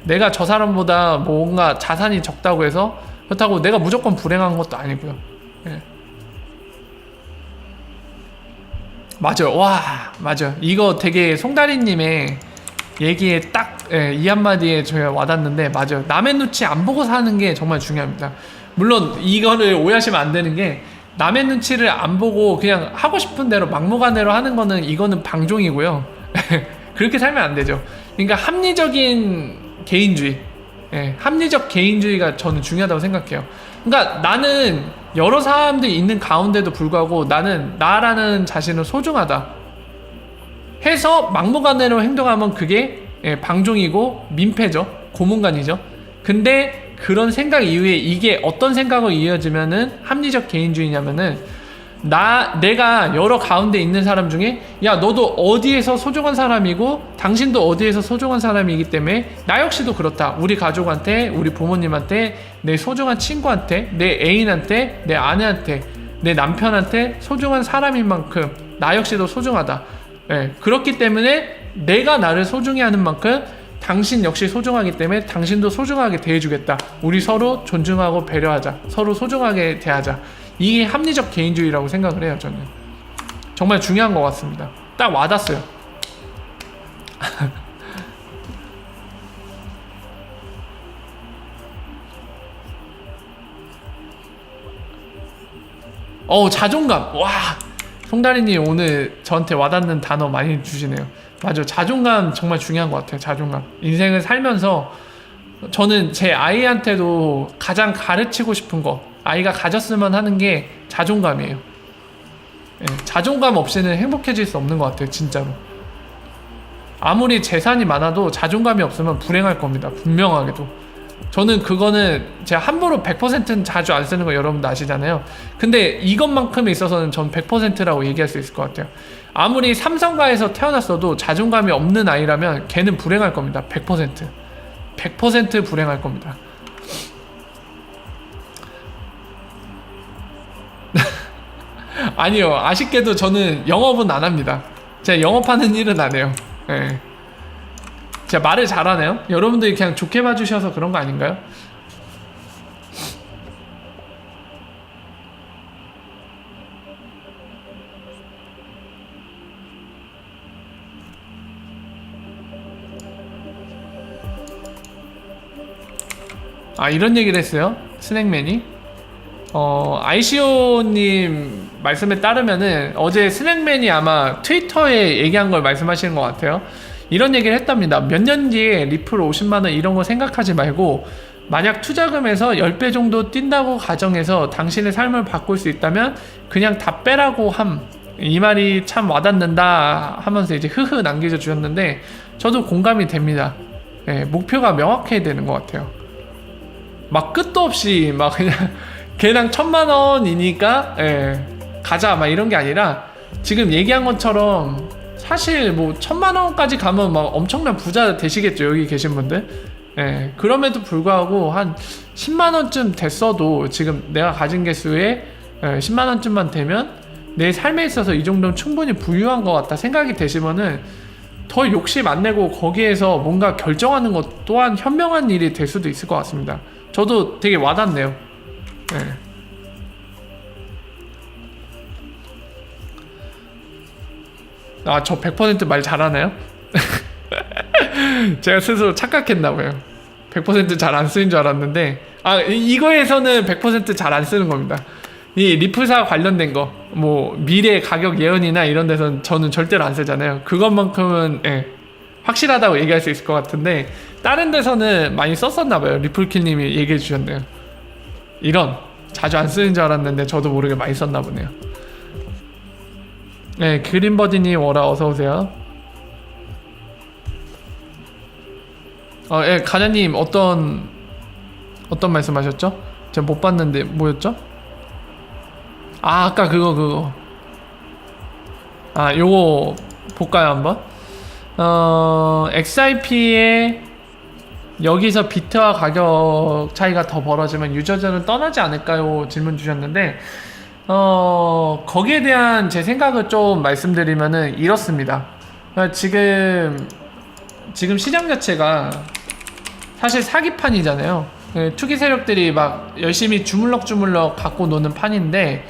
Speaker 1: 내가 저 사람보다 뭔가 자산이 적다고 해서 그렇다고 내가 무조건 불행한 것도 아니고요. 맞아요. 와, 맞아요. 이거 되게 송다리님의 얘기에 딱 이 한마디에 저희가 와닿는데, 맞아요. 남의 눈치 안 보고 사는 게 정말 중요합니다. 물론 이거를 오해하시면 안 되는 게, 남의 눈치를 안 보고 그냥 하고 싶은 대로 막무가내로 하는 거는, 이거는 방종이고요. 그렇게 살면 안 되죠. 그러니까 합리적인 개인주의, 합리적 개인주의가 저는 중요하다고 생각해요. 그러니까 나는 여러 사람들이 있는 가운데도 불구하고 나는 나라는 자신은 소중하다 해서 막무가내로 행동하면 그게 방종이고 민폐죠. 고문관이죠. 근데 그런 생각 이후에 이게 어떤 생각으로 이어지면은 합리적 개인주의냐면은 내가 여러 가운데 있는 사람 중에 야 너도 어디에서 소중한 사람이고 당신도 어디에서 소중한 사람이기 때문에 나 역시도 그렇다. 우리 가족한테, 우리 부모님한테, 내 소중한 친구한테, 내 애인한테, 내 아내한테, 내 남편한테 소중한 사람인 만큼 나 역시도 소중하다. 그렇기 때문에 내가 나를 소중히 하는 만큼 당신 역시 소중하기 때문에 당신도 소중하게 대해주겠다. 우리 서로 존중하고 배려하자. 서로 소중하게 대하자. 이게 합리적 개인주의라고 생각을 해요. 저는 정말 중요한 것 같습니다. 딱 와닿았어요. 자존감. 와, 송다리님 오늘 저한테 와닿는 단어 많이 주시네요. 맞아, 자존감 정말 중요한 것 같아요. 자존감. 인생을 살면서 저는 제 아이한테도 가장 가르치고 싶은 거, 아이가 가졌으면 하는 게 자존감이에요. 자존감 없이는 행복해질 수 없는 것 같아요. 진짜로. 아무리 재산이 많아도 자존감이 없으면 불행할 겁니다. 분명하게도. 저는 그거는 제가 함부로 100%는 자주 안 쓰는 거 여러분도 아시잖아요. 근데 이것만큼에 있어서는 전 100%라고 얘기할 수 있을 것 같아요. 아무리 삼성가에서 태어났어도 자존감이 없는 아이라면 걔는 불행할 겁니다. 100%. 100% 불행할 겁니다. 아니요, 아쉽게도 저는 영업은 안 합니다. 제가 영업하는 일은 안 해요. 제가 말을 잘하네요. 여러분들이 그냥 좋게 봐주셔서 그런 거 아닌가요? 이런 얘기를 했어요. 스낵맨이. ICO님 말씀에 따르면은 어제 스낵맨이 아마 트위터에 얘기한 걸 말씀하시는 것 같아요. 이런 얘기를 했답니다. 몇 년 뒤에 리플 50만원 이런 거 생각하지 말고 만약 투자금에서 10배 정도 뛴다고 가정해서 당신의 삶을 바꿀 수 있다면 그냥 다 빼라고 함. 이 말이 참 와닿는다 하면서 이제 흐흐 남겨 주셨는데 저도 공감이 됩니다. 목표가 명확해야 되는 것 같아요. 막 끝도 없이 막 그냥 걔랑 1000만원이니까 가자 막 이런 게 아니라 지금 얘기한 것처럼 사실 뭐 1000만원까지 가면 막 엄청난 부자 되시겠죠, 여기 계신 분들. 그럼에도 불구하고 한 10만원쯤 됐어도 지금 내가 가진 개수에 10만원쯤만 되면 내 삶에 있어서 이 정도는 충분히 부유한 것 같다 생각이 되시면은 더 욕심 안 내고 거기에서 뭔가 결정하는 것 또한 현명한 일이 될 수도 있을 것 같습니다. 저도 되게 와닿네요. 저 100% 말 잘하나요? 제가 스스로 착각했나봐요. 100% 잘 안 쓰는 줄 알았는데 이거에서는 100% 잘 안 쓰는 겁니다. 이 리플사 관련된 거 뭐 미래 가격 예언이나 이런 데서는 저는 절대로 안 쓰잖아요. 그것만큼은 확실하다고 얘기할 수 있을 것 같은데 다른 데서는 많이 썼었나봐요. 리플킬님이 얘기해 주셨네요. 이런 자주 안 쓰는 줄 알았는데 저도 모르게 많이 썼나 보네요. 그린버디님 워라 어서오세요. 가자님 어떤 말씀 하셨죠? 제가 못 봤는데 뭐였죠? 아까 그거 요거 볼까요 한번? XRP에 여기서 비트와 가격 차이가 더 벌어지면 유저들은 떠나지 않을까요? 질문 주셨는데 거기에 대한 제 생각을 좀 말씀드리면은 이렇습니다. 지금 시장 자체가 사실 사기판이잖아요. 투기 세력들이 막 열심히 주물럭주물럭 갖고 노는 판인데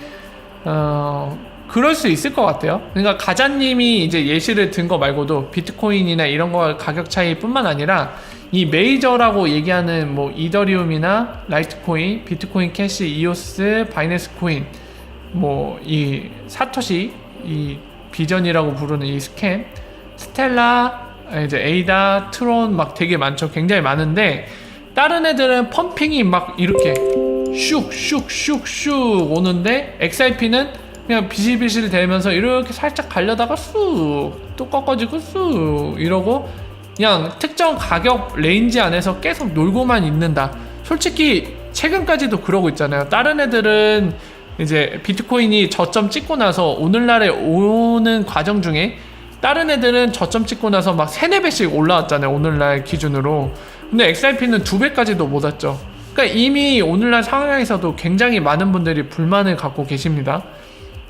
Speaker 1: 그럴 수 있을 것 같아요. 그러니까 가자님이 이제 예시를 든 거 말고도 비트코인이나 이런 거 가격 차이뿐만 아니라 이 메이저라고 얘기하는 뭐 이더리움이나 라이트코인, 비트코인 캐시, 이오스, 바이낸스 코인, 뭐 이 사토시, 이 비전이라고 부르는 이 스캔, 스텔라, 이제 에이다, 트론 막 되게 많죠. 굉장히 많은데 다른 애들은 펌핑이 막 이렇게 슉슉슉슉 오는데 XRP는 그냥 비실비실 대면서 이렇게 살짝 가려다가 쑥 또 꺾어지고 쑥 이러고 그냥 특정 가격 레인지 안에서 계속 놀고만 있는다. 솔직히 최근까지도 그러고 있잖아요. 다른 애들은 이제 비트코인이 저점 찍고 나서 오늘날에 오는 과정 중에 다른 애들은 저점 찍고 나서 막 3-4배씩 올라왔잖아요. 오늘날 기준으로. 근데 XRP는 2배까지도 못 왔죠. 그러니까 이미 오늘날 상황에서도 굉장히 많은 분들이 불만을 갖고 계십니다.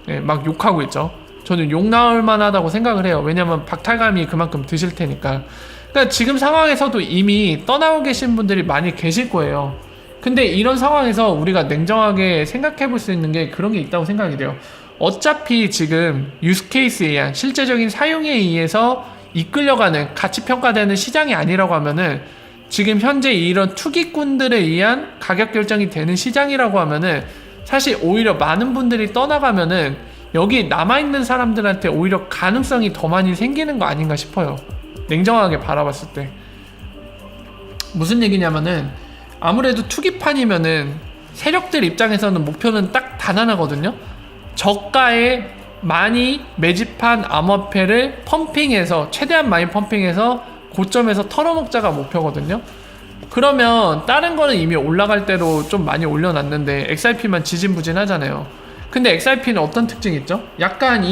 Speaker 1: 예, 막 욕하고 있죠. 저는 욕 나올 만하다고 생각을 해요. 왜냐면 박탈감이 그만큼 드실 테니까. 그러니까 지금 상황에서도 이미 떠나고 계신 분들이 많이 계실 거예요. 근데 이런 상황에서 우리가 냉정하게 생각해 볼 수 있는 게 그런 게 있다고 생각이 돼요. 어차피 지금 유스케이스에 의한 실제적인 사용에 의해서 이끌려가는 가치 평가되는 시장이 아니라고 하면은 지금 현재 이런 투기꾼들에 의한 가격 결정이 되는 시장이라고 하면은 사실 오히려 많은 분들이 떠나가면은 여기 남아있는 사람들한테 오히려 가능성이 더 많이 생기는 거 아닌가 싶어요. 냉정하게 바라봤을 때. 무슨 얘기냐면은 아무래도 투기판이면은 세력들 입장에서는 목표는 딱 단 하나거든요. 저가에 많이 매집한 암호화폐를 펌핑해서 최대한 많이 펌핑해서 고점에서 털어먹자가 목표거든요. 그러면 다른 거는 이미 올라갈 대로 좀 많이 올려놨는데 XRP만 지진부진하잖아요. 근데 XRP는 어떤 특징이 있죠? 약간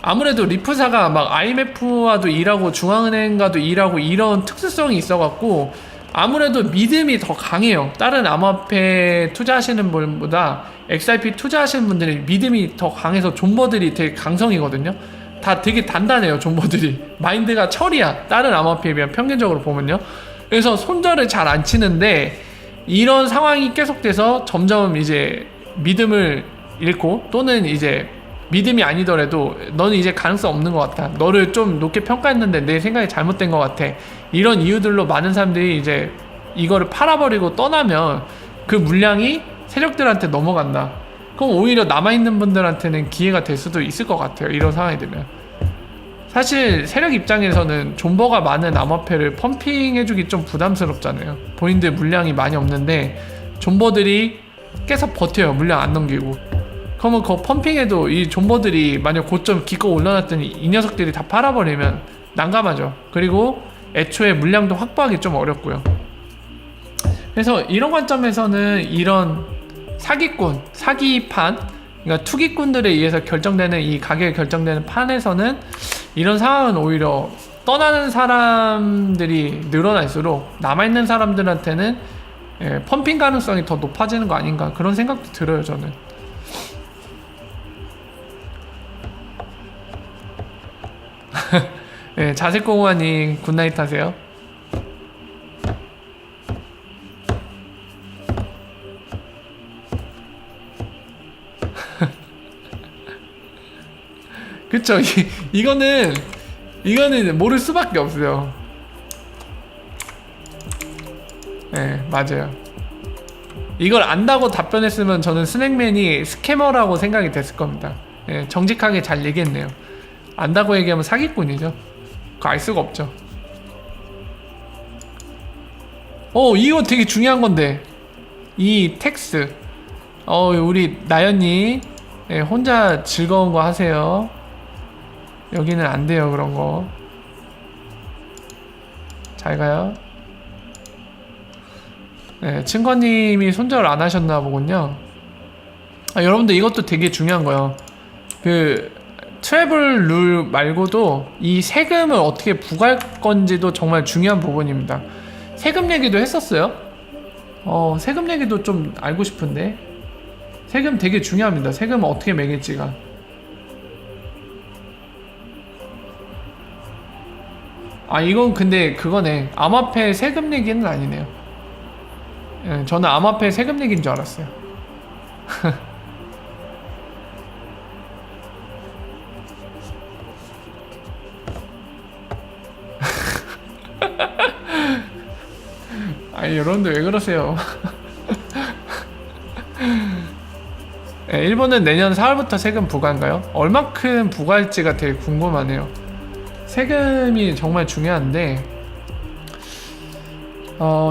Speaker 1: 아무래도 리프사가 막 IMF와도 일하고 중앙은행과도 일하고 이런 특수성이 있어갖고 아무래도 믿음이 더 강해요. 다른 암호화폐 투자하시는 분보다 XRP 투자하시는 분들이 믿음이 더 강해서 존버들이 되게 강성이거든요. 다 되게 단단해요. 존버들이 마인드가 철이야. 다른 암호화폐에 비하면 평균적으로 보면요. 그래서 손절을 잘 안 치는데 이런 상황이 계속돼서 점점 이제 믿음을 잃고 또는 이제 믿음이 아니더라도 너는 이제 가능성 없는 것 같아. 너를 좀 높게 평가했는데 내 생각이 잘못된 것 같아. 이런 이유들로 많은 사람들이 이제 이거를 팔아버리고 떠나면 그 물량이 세력들한테 넘어간다. 그럼 오히려 남아있는 분들한테는 기회가 될 수도 있을 것 같아요. 이런 상황이 되면. 사실 세력 입장에서는 존버가 많은 암호화폐를 펌핑해주기 좀 부담스럽잖아요. 본인들 물량이 많이 없는데 존버들이 계속 버텨요. 물량 안 넘기고. 그러면 그 펌핑에도 이 존버들이 만약 고점 기껏 올려놨더니 이 녀석들이 다 팔아버리면 난감하죠. 그리고 애초에 물량도 확보하기 좀 어렵고요. 그래서 이런 관점에서는 이런 사기꾼, 사기판, 그러니까 투기꾼들에 의해서 결정되는 이 가격이 결정되는 판에서는 이런 상황은 오히려 떠나는 사람들이 늘어날수록 남아있는 사람들한테는 펌핑 가능성이 더 높아지는 거 아닌가 그런 생각도 들어요. 저는. 네, 자색공원님 굿나잇 하세요. 그쵸. 이거는 모를 수밖에 없어요. 네, 맞아요. 이걸 안다고 답변했으면 저는 스낵맨이 스캐머라고 생각이 됐을 겁니다. 네, 정직하게 잘 얘기했네요. 안다고 얘기하면 사기꾼이죠. 그거 알 수가 없죠. 이거 되게 중요한 건데 이 텍스 우리 나연님 혼자 즐거운 거 하세요. 여기는 안 돼요. 그런 거 잘 가요. 네, 친구님이 손절 안 하셨나 보군요. 여러분들 이것도 되게 중요한 거예요. 트래블 룰 말고도 이 세금을 어떻게 부과할 건지도 정말 중요한 부분입니다. 세금 얘기도 했었어요. 세금 얘기도 좀 알고 싶은데. 세금 되게 중요합니다. 세금 어떻게 매길지가. 이건 근데 그거네. 암호화폐 세금 얘기는 아니네요. 저는 암호화폐 세금 얘기인 줄 알았어요. 여러분들 왜 그러세요? 일본은 내년 4월부터 세금 부과인가요? 얼마큼 부과할지가 되게 궁금하네요. 세금이 정말 중요한데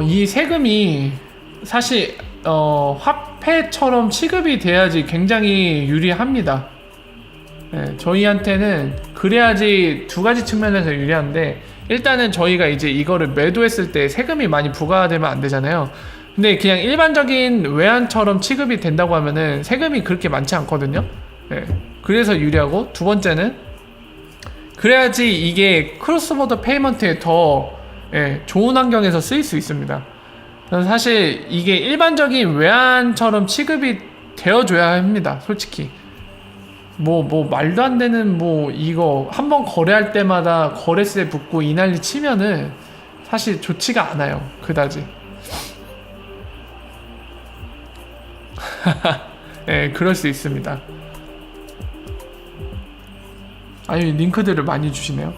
Speaker 1: 이 세금이 사실 화폐처럼 취급이 돼야지 굉장히 유리합니다. 네, 저희한테는 그래야지 두 가지 측면에서 유리한데, 일단은 저희가 이제 이거를 매도했을 때 세금이 많이 부과되면 안 되잖아요. 근데 그냥 일반적인 외환처럼 취급이 된다고 하면은 세금이 그렇게 많지 않거든요. 네, 그래서 유리하고, 두 번째는 그래야지 이게 크로스보더 페이먼트에 더 좋은 환경에서 쓰일 수 있습니다. 사실 이게 일반적인 외환처럼 취급이 되어줘야 합니다. 솔직히 뭐 말도 안 되는 이거 한번 거래할 때마다 거래세 붙고 이 난리 치면은 사실 좋지가 않아요. 그다지. 예, 그럴 수 있습니다. 아니, 링크들을 많이 주시네요.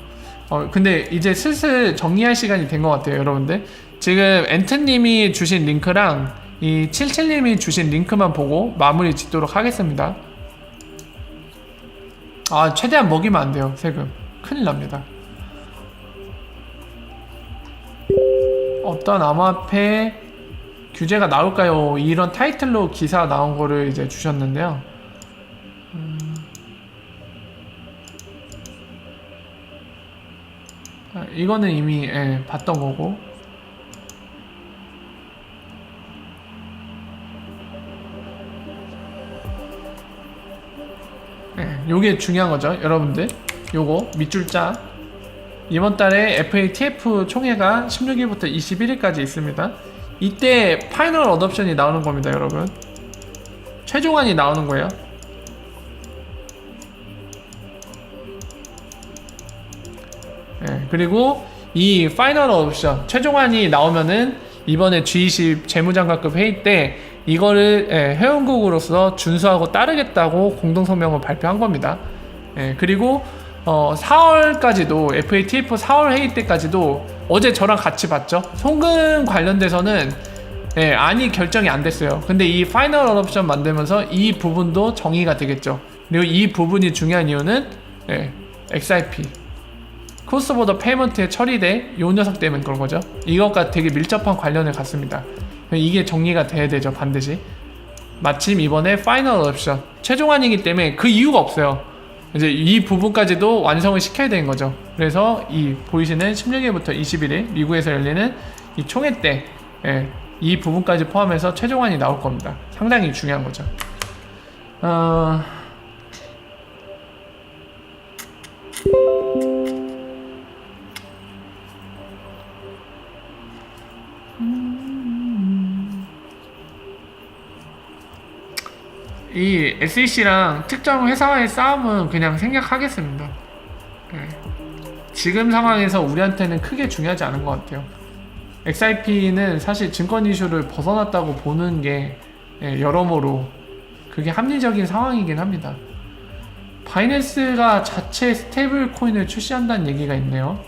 Speaker 1: 근데 이제 슬슬 정리할 시간이 된 것 같아요, 여러분들. 지금 엔트님이 주신 링크랑 이 77님이 주신 링크만 보고 마무리 짓도록 하겠습니다. 최대한 먹이면 안 돼요, 세금. 큰일 납니다. 어떤 암호화폐 규제가 나올까요? 이런 타이틀로 기사 나온 거를 이제 주셨는데요. 이거는 이미 봤던 거고. 요게 중요한 거죠, 여러분들. 요거 밑줄자. 이번 달에 FATF 총회가 16일부터 21일까지 있습니다. 이때 파이널 어답션이 나오는 겁니다, 여러분. 최종안이 나오는 거예요. 그리고 이 파이널 어답션 최종안이 나오면은 이번에 G20 재무장관급 회의 때 이거를 회원국으로서 준수하고 따르겠다고 공동성명을 발표한 겁니다. 그리고 4월까지도 FATF 4월 회의 때까지도 어제 저랑 같이 봤죠. 송금 관련돼서는 안이 결정이 안 됐어요. 근데 이 파이널 어답션 만들면서 이 부분도 정의가 되겠죠. 그리고 이 부분이 중요한 이유는 XRP 크로스보더 페이먼트에 처리돼 요 녀석 때문에 그런 거죠. 이것과 되게 밀접한 관련을 갖습니다. 이게 정리가 돼야 되죠, 반드시. 마침 이번에 파이널 어답션 최종안이기 때문에 그 이유가 없어요. 이제 이 부분까지도 완성을 시켜야 되는 거죠. 그래서 이 보이시는 16일부터 21일 미국에서 열리는 이 총회 때 이 부분까지 포함해서 최종안이 나올 겁니다. 상당히 중요한 거죠. 이 SEC랑 특정 회사와의 싸움은 그냥 생략하겠습니다. 지금 상황에서 우리한테는 크게 중요하지 않은 것 같아요. XRP는 사실 증권 이슈를 벗어났다고 보는 게 여러모로 그게 합리적인 상황이긴 합니다. 바이낸스가 자체 스테이블 코인을 출시한다는 얘기가 있네요.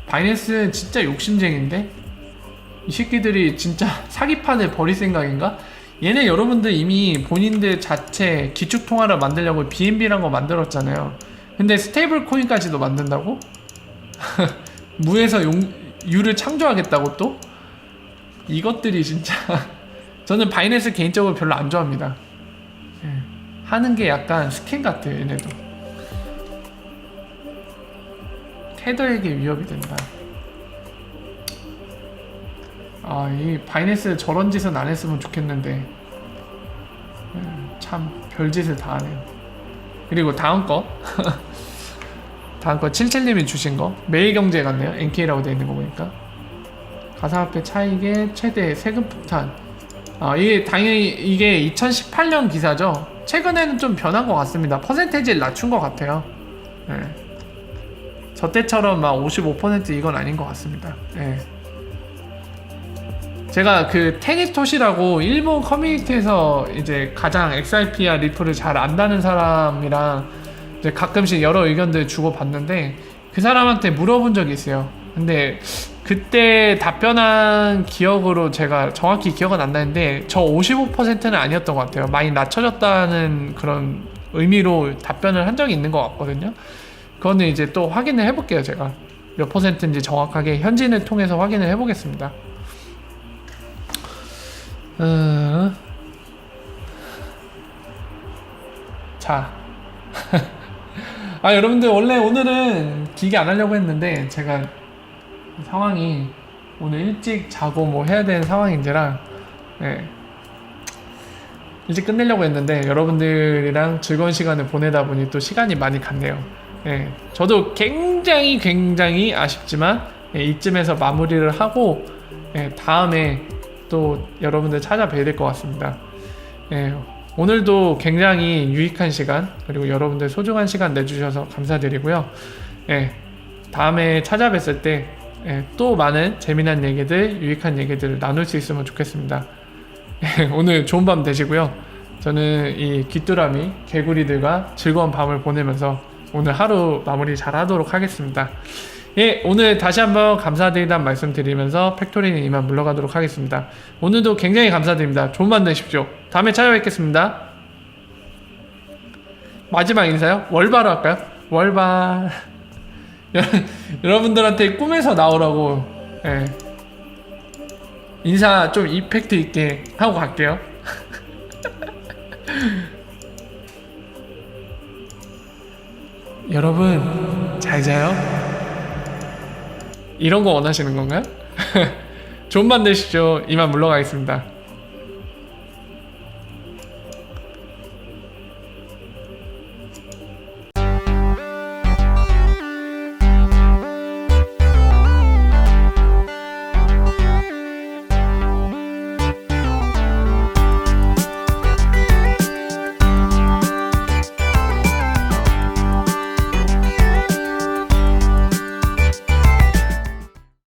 Speaker 1: 바이낸스는 진짜 욕심쟁인데? 이 새끼들이 진짜 사기판을 벌일 생각인가? 얘네 여러분들 이미 본인들 자체 기축통화를 만들려고 BNB라는 거 만들었잖아요. 근데 스테이블 코인까지도 만든다고? 무에서 유를 창조하겠다고 또? 이것들이 진짜 저는 바이낸스 개인적으로 별로 안 좋아합니다. 하는 게 약간 스캔 같아요, 얘네도. 테더에게 위협이 된다. 이 바이낸스 저런 짓은 안 했으면 좋겠는데 참 별짓을 다 하네요. 그리고 다음 거 77님이 주신 거 매일경제 같네요. NK라고 되어 있는 거 보니까 가상화폐 차익의 최대 세금 폭탄. 이게 당연히 이게 2018년 기사죠. 최근에는 좀 변한 것 같습니다. 퍼센테이지를 낮춘 것 같아요. 저 때처럼 막 55% 이건 아닌 것 같습니다. 제가 그 테니토시라고 일본 커뮤니티에서 이제 가장 XRP와 리플을 잘 안다는 사람이랑 이제 가끔씩 여러 의견들 주고받는데 그 사람한테 물어본 적이 있어요. 근데 그때 답변한 기억으로 제가 정확히 기억은 안 나는데 저 55%는 아니었던 것 같아요. 많이 낮춰졌다는 그런 의미로 답변을 한 적이 있는 것 같거든요. 그거는 이제 또 확인을 해볼게요. 제가 몇 %인지 정확하게 현진을 통해서 확인을 해보겠습니다. 어... 자. 아, 여러분들, 원래 오늘은 길게 안 하려고 했는데, 제가 상황이 오늘 일찍 자고 뭐 해야 되는 상황인지라, 예. 일찍 끝내려고 했는데, 여러분들이랑 즐거운 시간을 보내다 보니 또 시간이 많이 갔네요. 예. 저도 굉장히 아쉽지만, 예, 이쯤에서 마무리를 하고, 예, 다음에 또 여러분들 찾아뵈야 될 것 같습니다. 예. 오늘도 굉장히 유익한 시간, 그리고 여러분들 소중한 시간 내주셔서 감사드리고요. 예, 다음에 찾아뵀을 때 또 많은 재미난 얘기들, 유익한 얘기들을 나눌 수 있으면 좋겠습니다. 예, 오늘 좋은 밤 되시고요. 저는 이 귀뚜라미 개구리들과 즐거운 밤을 보내면서 오늘 하루 마무리 잘 하도록 하겠습니다. 예, 오늘 다시 한번 감사드리다는 말씀 드리면서 팩토리는 이만 물러가도록 하겠습니다. 오늘도 굉장히 감사드립니다. 좋은 밤 되십시오. 다음에 찾아뵙겠습니다. 마지막 인사요? 월바로 할까요? 월바. 여러분들한테 꿈에서 나오라고, 예, 인사 좀 이펙트 있게 하고 갈게요. 여러분 잘 자요. 이런 거 원하시는 건가요? 좋은 밤 되십시오. 이만 물러가겠습니다.